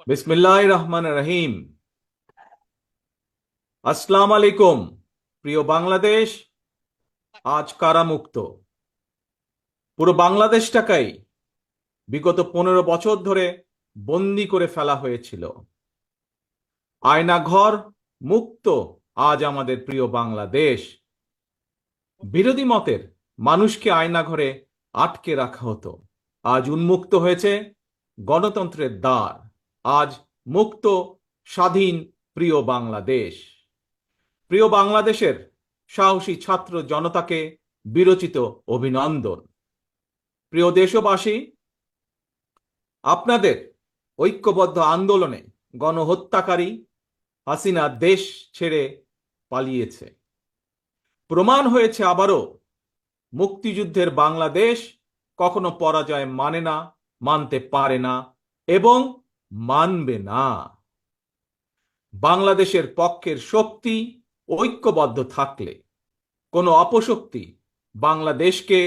বিসমিল্লাহির রহমানির রহিম। আসসালামু আলাইকুম। প্রিয় বাংলাদেশ, আজ কারামুক্ত। পুরো বাংলাদেশটাকেই বিগত 15 বছর ধরে বন্দি করে ফেলা হয়েছিল। আয়নাঘর মুক্ত আজ আমাদের প্রিয় বাংলাদেশ। বিরোধী মতের মানুষকে আয়নাঘরে আটকে রাখা হতো, আজ উন্মুক্ত হয়েছে গণতন্ত্রের দ্বার। আজ মুক্ত, স্বাধীন প্রিয় বাংলাদেশ। প্রিয় বাংলাদেশের সাহসী ছাত্র জনতাকে বিরচিত অভিনন্দন। প্রিয় দেশবাসী, আপনাদের ঐক্যবদ্ধ আন্দোলনে গণহত্যাকারী হাসিনা দেশ ছেড়ে পালিয়েছে। প্রমাণ হয়েছে আবারও মুক্তিযুদ্ধের বাংলাদেশ কখনো পরাজয় মানে না, মানতে পারে না এবং মানবে না। বাংলাদেশের পক্ষের শক্তি ঐক্যবদ্ধ থাকলে কোনো অপশক্তি বাংলাদেশকে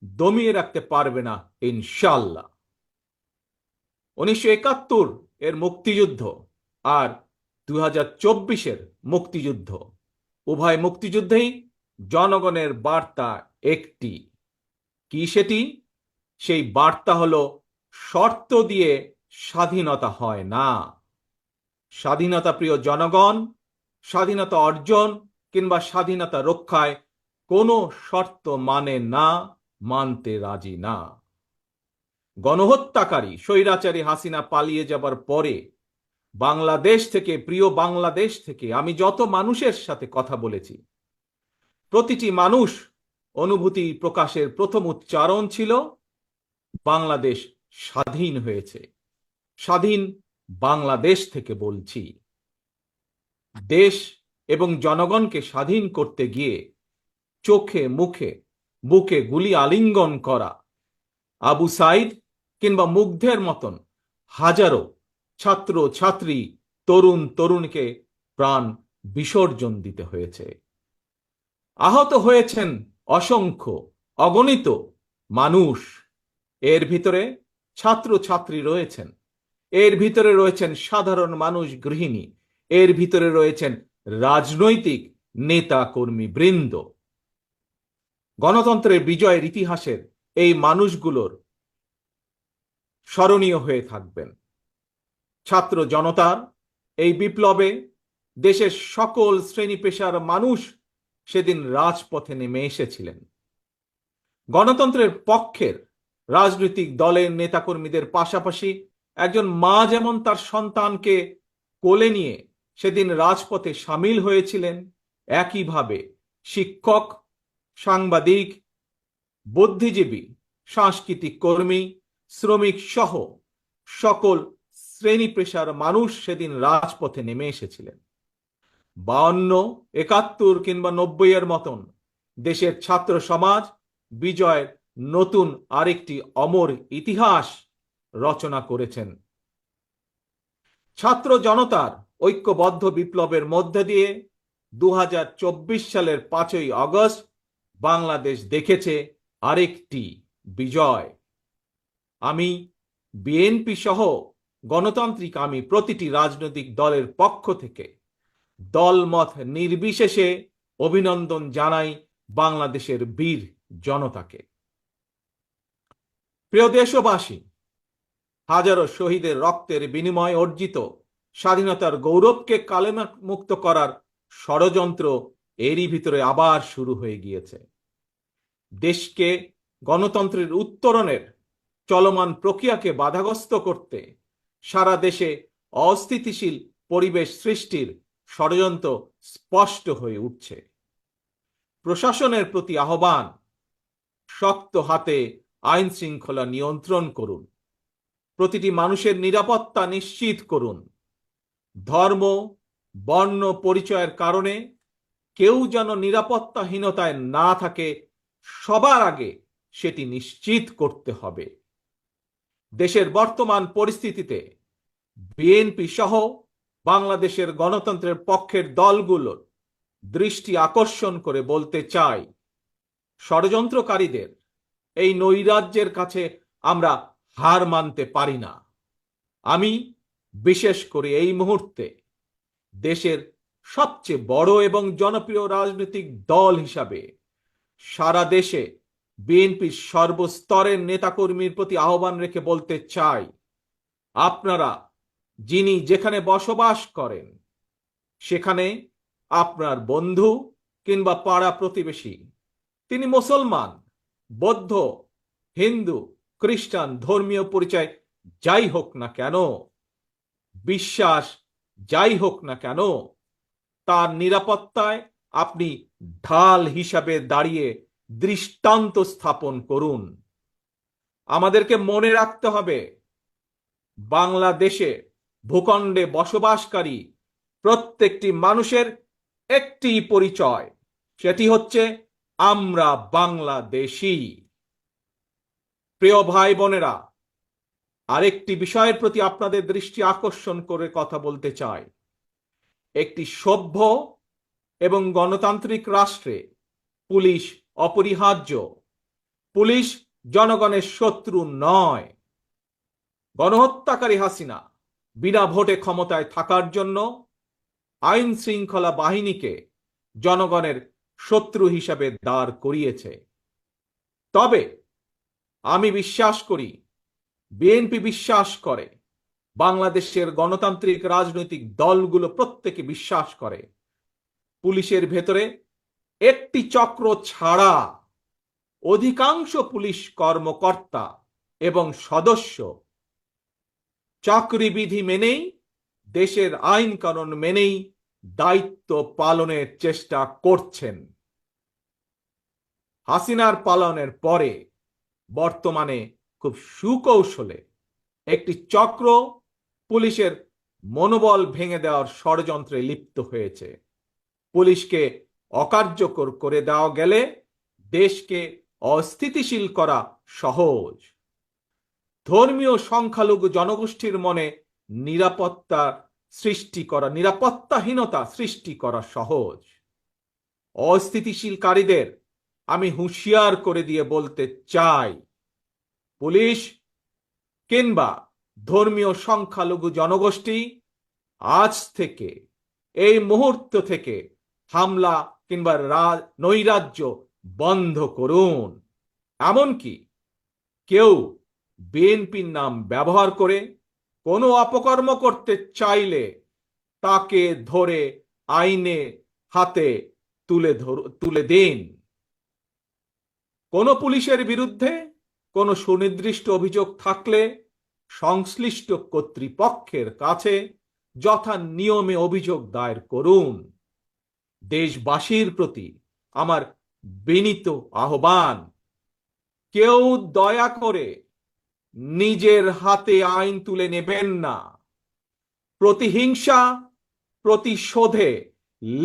দমিয়ে রাখতে পারবে না, ইনশাল্লাহ। 1971 এর মুক্তিযুদ্ধ আর 2024-এর মুক্তিযুদ্ধ, উভয় মুক্তিযুদ্ধেই জনগণের বার্তা একটি। কি সেটি? সেই বার্তা হলো, শর্ত দিয়ে স্বাধীনতা হয় না। স্বাধীনতা প্রিয় জনগণ, স্বাধীনতা অর্জন কিংবা স্বাধীনতা রক্ষায় কোনো শর্ত মানে না, মানতে রাজি না। গণহত্যাকারী স্বৈরাচারী হাসিনা পালিয়ে যাবার পরে বাংলাদেশ থেকে, প্রিয় বাংলাদেশ থেকে আমি যত মানুষের সাথে কথা বলেছি, প্রতিটি মানুষ অনুভূতি প্রকাশের প্রথম উচ্চারণ ছিল, বাংলাদেশ স্বাধীন হয়েছে। স্বাধীন বাংলাদেশ থেকে বলছি। দেশ এবং জনগণকে স্বাধীন করতে গিয়ে চোখে মুখে বুকে গুলি আলিঙ্গন করা আবু সাইদ কিংবা মুগ্ধের মতন হাজারো ছাত্র ছাত্রী, তরুণ তরুণীকে প্রাণ বিসর্জন দিতে হয়েছে। আহত হয়েছেন অসংখ্য, অগণিত মানুষ। এর ভিতরে ছাত্র ছাত্রী রয়েছেন, এর ভিতরে রয়েছেন সাধারণ মানুষ, গৃহিণী, এর ভিতরে রয়েছেন রাজনৈতিক নেতা কর্মী বৃন্দ। গণতন্ত্রের বিজয়ের ইতিহাসের এই মানুষগুলোর স্মরণীয় হয়ে থাকবেন। ছাত্র জনতার এই বিপ্লবে দেশের সকল শ্রেণী পেশার মানুষ সেদিন রাজপথে নেমে এসেছিলেন। গণতন্ত্রের পক্ষের রাজনৈতিক দলের নেতাকর্মীদের পাশাপাশি একজন মা যেমন তার সন্তানকে কোলে নিয়ে সেদিন রাজপথে সামিল হয়েছিলেন, একইভাবে শিক্ষক, সাংবাদিক, বুদ্ধিজীবী, সাংস্কৃতিক কর্মী, শ্রমিক সহ সকল শ্রেণী পেশার মানুষ সেদিন রাজপথে নেমে এসেছিলেন। 52, 71 কিংবা 90-এর মতন দেশের ছাত্র সমাজ বিজয়ের নতুন আরেকটি অমর ইতিহাস রচনা করেছেন। ছাত্র জনতার ঐক্যবদ্ধ বিপ্লবের মধ্যে দিয়ে 2024 সালের 5ই আগস্ট বাংলাদেশ দেখেছে আরেকটি বিজয়। আমি বিএনপি সহ গণতান্ত্রিক আমি প্রতিটি রাজনৈতিক দলের পক্ষ থেকে দলমত নির্বিশেষে অভিনন্দন জানাই বাংলাদেশের বীর জনতাকে। প্রিয় দেশবাসী, হাজারো শহীদের রক্তের বিনিময়ে অর্জিত স্বাধীনতার গৌরবকে কালেমুক্ত করার ষড়যন্ত্র এরই ভিতরে আবার শুরু হয়ে গিয়েছে। দেশকে গণতন্ত্রের উত্তরণের চলমান প্রক্রিয়াকে বাধাগ্রস্ত করতে সারা দেশে অস্থিতিশীল পরিবেশ সৃষ্টির ষড়যন্ত্র স্পষ্ট হয়ে উঠছে। প্রশাসনের প্রতি আহ্বান, শক্ত হাতে আইন শৃঙ্খলা নিয়ন্ত্রণ করুন, প্রতিটি মানুষের নিরাপত্তা নিশ্চিত করুন। ধর্ম, বর্ণ পরিচয়ের কারণে কেউ যেন নিরাপত্তাহীনতায় না থাকে, সবার আগে সেটি নিশ্চিত করতে হবে। দেশের বর্তমান পরিস্থিতিতে বিএনপি সহ বাংলাদেশের গণতন্ত্রের পক্ষের দলগুলোর দৃষ্টি আকর্ষণ করে বলতে চাই, ষড়যন্ত্রকারীদের এই নৈরাজ্যের কাছে আমরা হার মানতে পারি না। আমি বিশেষ করে এই মুহূর্তে দেশের সবচেয়ে বড় এবং জনপ্রিয় রাজনৈতিক দল হিসাবে সারা দেশে বিএনপির সর্বস্তরের নেতাকর্মীর প্রতি আহ্বান রেখে বলতে চাই, আপনারা যিনি যেখানে বসবাস করেন সেখানে আপনার বন্ধু কিংবা পাড়া প্রতিবেশী, তিনি মুসলমান, বৌদ্ধ, হিন্দু, খ্রিস্টান, ধর্মীয় পরিচয় যাই হোক না কেন, বিশ্বাস যাই হোক না কেন, তার নিরাপত্তায় আপনি ঢাল হিসাবে দাঁড়িয়ে দৃষ্টান্ত স্থাপন করুন। আমাদেরকে মনে রাখতে হবে, বাংলাদেশে ভূখণ্ডে বসবাসকারী প্রত্যেকটি মানুষের একটি পরিচয়, সেটি হচ্ছে আমরা বাংলাদেশী। প্রিয় ভাই বোনেরা, আরেকটি বিষয়ের প্রতি আপনাদের দৃষ্টি আকর্ষণ করে কথা বলতে চাই। একটি সভ্য এবং গণতান্ত্রিক রাষ্ট্রে পুলিশ অপরিহার্য। পুলিশ জনগণের শত্রু নয়। গণহত্যাকারী হাসিনা বিনা ভোটে ক্ষমতায় থাকার জন্য আইন শৃঙ্খলা বাহিনীকে জনগণের শত্রু হিসাবে দাঁড় করিয়েছে। তবে আমি বিশ্বাস করি, বিএনপি বিশ্বাস করে, বাংলাদেশের গণতান্ত্রিক রাজনৈতিক দলগুলো প্রত্যেকে বিশ্বাস করে, পুলিশের ভেতরে একটি চক্র ছাড়া অধিকাংশ পুলিশ কর্মকর্তা এবং সদস্য চাকরিবিধি মেনেই, দেশের আইন কানুন মেনেই দায়িত্ব পালনের চেষ্টা করছেন। হাসিনার পালনের পরে বর্তমানে খুব সুকৌশলে একটি চক্র পুলিশের মনোবল ভেঙে দেওয়ার ষড়যন্ত্রে লিপ্ত হয়েছে। পুলিশকে অকার্যকর করে দেওয়া গেলে দেশকে অস্থিতিশীল করা সহজ। ধর্মীয় সংখ্যালঘু জনগোষ্ঠীর মনে নিরাপত্তাহীনতা সৃষ্টি করা সহজ। অস্থিতিশীলকারীদের আমি হুঁশিয়ার করে দিয়ে বলতে চাই, পুলিশ কিংবা ধর্মীয় সংখ্যালঘু জনগোষ্ঠী আজ থেকে, এই মুহূর্ত থেকে হামলা কিংবা নৈরাজ্য বন্ধ করুন। এমনকি কেউ বিএনপির নাম ব্যবহার করে কোনো অপকর্ম করতে চাইলে তাকে ধরে আইনে হাতে তুলে দিন। কোন পুলিশের বিরুদ্ধে কোনো সুনির্দিষ্ট অভিযোগ থাকলে সংশ্লিষ্ট কর্তৃপক্ষের কাছে যথা নিয়মে অভিযোগ দায়ের করুন। দেশবাসীর প্রতি আমার বিনীত আহ্বান, কেউ দয়া করে নিজের হাতে আইন তুলে নেবেন না। প্রতিহিংসা, প্রতিশোধে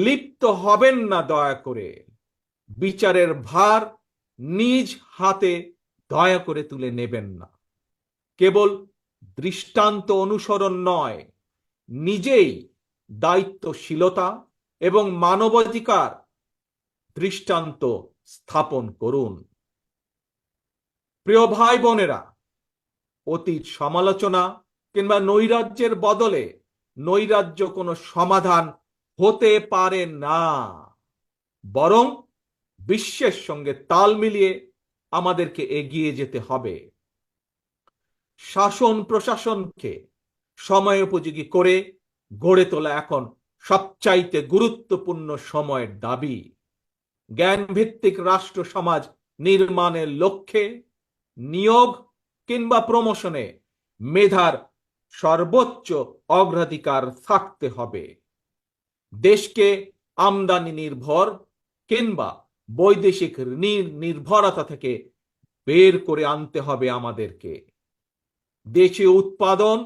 লিপ্ত হবেন না দয়া করে। বিচারের ভার নিজ হাতে দয়া করে তুলে নেবেন না। কেবল দৃষ্টান্ত অনুসরণ নয়, নিজেই দায়িত্বশীলতা এবং মানবাধিকার দৃষ্টান্ত স্থাপন করুন। প্রিয় ভাই বোনেরা, অতীত সমালোচনা কিংবা নৈরাজ্যের বদলে নৈরাজ্য কোনো সমাধান হতে পারে না, বরং বিশ্বের সঙ্গে তাল মিলিয়ে আমাদেরকে এগিয়ে যেতে হবে। শাসন প্রশাসনকে সময়োপযোগী করে গড়ে তোলা এখন সবচাইতে গুরুত্বপূর্ণ সময়ের দাবি। জ্ঞানভিত্তিক রাষ্ট্র সমাজ নির্মাণের লক্ষ্যে নিয়োগ কিংবা প্রমোশনে মেধার সর্বোচ্চ অগ্রাধিকার থাকতে হবে। দেশকে আমদানি নির্ভর কিংবা বৈদেশিক নির্ভরতা থেকে বের করে আনতে হবে আমাদেরকে। দেশীয় উৎপাদন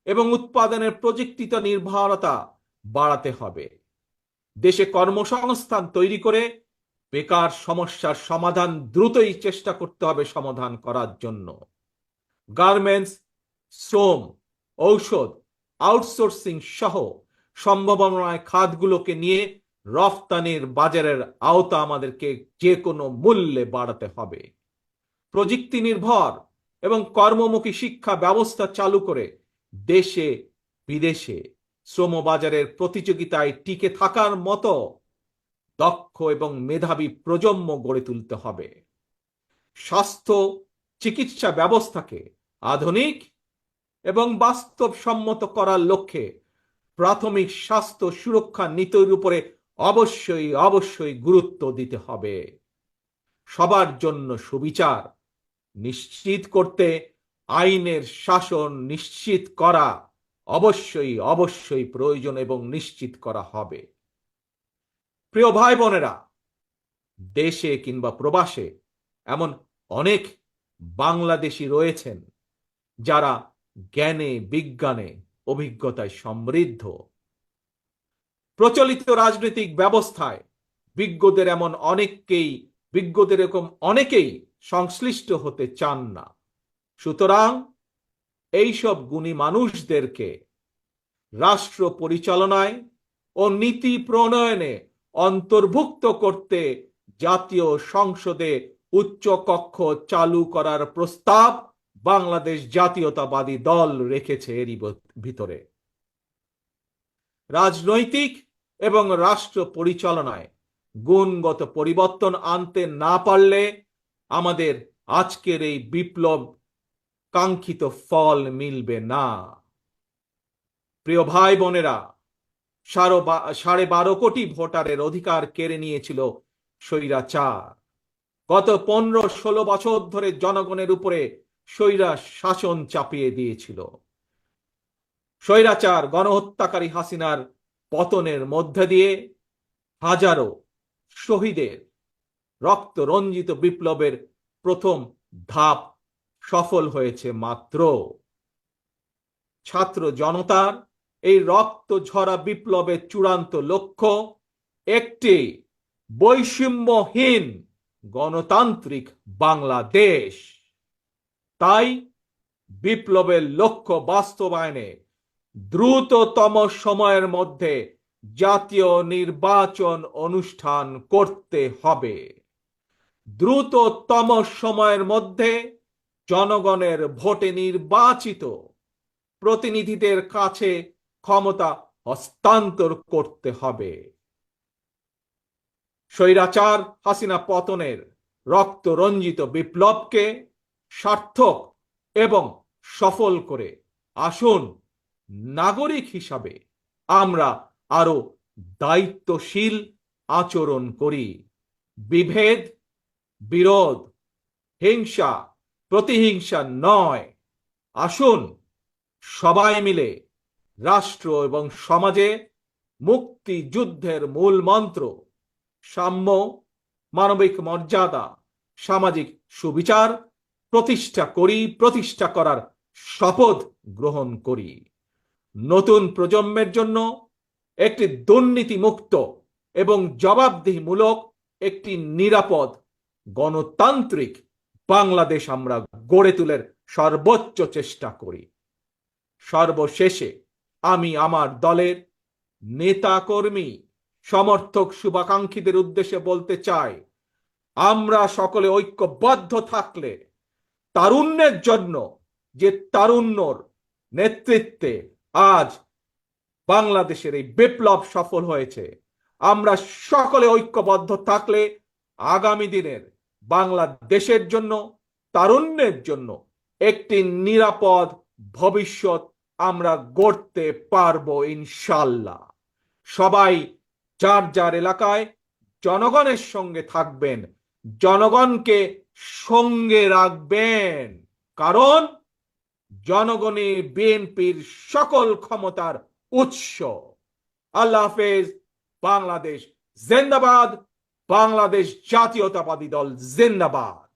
এবং উৎপাদনের প্রযুক্তিগত নির্ভরতা বাড়াতে হবে। দেশে কর্মসংস্থান তৈরি করে বেকার সমস্যার সমাধান দ্রুতই চেষ্টা করতে হবে সমাধান করার জন্য। গার্মেন্টস, শ্রম, ঔষধ, আউটসোর্সিং সহ সম্ভাবনায় খাতগুলোকে নিয়ে রফতানির বাজারের আওতা আমাদেরকে যে কোনো মূল্যে বাড়াতে হবে। প্রযুক্তি নির্ভর এবং কর্মমুখী শিক্ষা ব্যবস্থা চালু করে দেশে বিদেশে শ্রমবাজারের প্রতিযোগিতায় টিকে থাকার মতো দক্ষ এবং মেধাবী প্রজন্ম গড়ে তুলতে হবে। স্বাস্থ্য চিকিৎসা ব্যবস্থাকে আধুনিক এবং বাস্তবসম্মত করার লক্ষ্যে প্রাথমিক স্বাস্থ্য সুরক্ষা নীতির উপরে অবশ্যই গুরুত্ব দিতে হবে। সবার জন্য সুবিচার নিশ্চিত করতে আইনের শাসন নিশ্চিত করা অবশ্যই প্রয়োজন এবং নিশ্চিত করা হবে। প্রিয় ভাই বোনেরা, দেশে কিংবা প্রবাসে এমন অনেক বাংলাদেশী রয়েছেন যারা জ্ঞানে বিজ্ঞানে অভিজ্ঞতায় সমৃদ্ধ। প্রচলিত রাজনৈতিক ব্যবস্থায় বিজ্ঞদের এরকম অনেকেই সংশ্লিষ্ট হতে চান না। সুতরাং এইসব গুণী মানুষদেরকে রাষ্ট্র পরিচালনায় ও নীতি প্রণয়নে অন্তর্ভুক্ত করতে জাতীয় সংসদে উচ্চ কক্ষ চালু করার প্রস্তাব বাংলাদেশ জাতীয়তাবাদী দল রেখেছে। এরই ভিতরে রাজনৈতিক এবং রাষ্ট্র পরিচালনায় গুণগত পরিবর্তন আনতে না পারলে আমাদের আজকের এই বিপ্লব কাঙ্ক্ষিত ফল মিলবে না। প্রিয় ভাই বোনেরা, 12.5 কোটি ভোটারের অধিকার কেড়ে নিয়েছিল স্বৈরাচার। গত 15-16 বছর ধরে জনগণের উপরে স্বৈরা শাসন চাপিয়ে দিয়েছিল। স্বৈরাচার গণহত্যাকারী হাসিনার পতনের মধ্যে দিয়ে হাজারো শহীদের রক্ত রঞ্জিত বিপ্লবের প্রথম ধাপ সফল হয়েছে মাত্র। ছাত্র জনতার এই রক্ত ঝরা বিপ্লবের চূড়ান্ত লক্ষ্য একটি বৈষম্যহীন গণতান্ত্রিক বাংলাদেশ। তাই বিপ্লবের লক্ষ্য বাস্তবায়নে দ্রুততম সময়ের মধ্যে জাতীয় নির্বাচন অনুষ্ঠান করতে হবে। দ্রুততম সময়ের মধ্যে জনগণের ভোটে নির্বাচিত প্রতিনিধিদের কাছে ক্ষমতা হস্তান্তর করতে হবে। স্বৈরাচার হাসিনা পতনের রক্ত রঞ্জিত বিপ্লবকে সার্থক এবং সফল করে আসুন নাগরিক হিসাবে আমরা আরো দায়িত্বশীল আচরণ করি। বিভেদ, বিরোধ, হিংসা, প্রতিহিংসা নয়। আসুন সবাই মিলে রাষ্ট্র এবং সমাজে মুক্তিযুদ্ধের মূল মন্ত্র সাম্য, মানবিক মর্যাদা, সামাজিক সুবিচার প্রতিষ্ঠা করার শপথ গ্রহণ করি। নতুন প্রজন্মের জন্য একটি দুর্নীতিমুক্ত এবং জবাবদিহিমূলক একটি নিরাপদ গণতান্ত্রিক বাংলাদেশ আমরা গড়ে তোলার সর্বোচ্চ চেষ্টা করি। সর্বশেষে আমি আমার দলের নেতা কর্মী সমর্থক শুভাকাঙ্ক্ষীদের উদ্দেশ্যে বলতে চাই, আমরা সকলে ঐক্যবদ্ধ থাকলে তারুণ্যের জন্য যে তারুণ্যর নেতৃত্বে আজ বাংলাদেশের এই বিপ্লব সফল হয়েছে, আমরা সকলে ঐক্যবদ্ধ থাকলে আগামী দিনের বাংলাদেশের জন্য, তারুণ্যের জন্য একটি নিরাপদ ভবিষ্যৎ আমরা গড়তে পারবো ইনশাল্লাহ। সবাই যার যার এলাকায় জনগণের সঙ্গে থাকবেন, জনগণকে সঙ্গে রাখবেন, কারণ জনগণই বিএনপির সকল ক্ষমতার উৎস। আল্লাহ হাফেজ। বাংলাদেশ জিন্দাবাদ। বাংলাদেশ জাতীয়তাবাদী দল জিন্দাবাদ।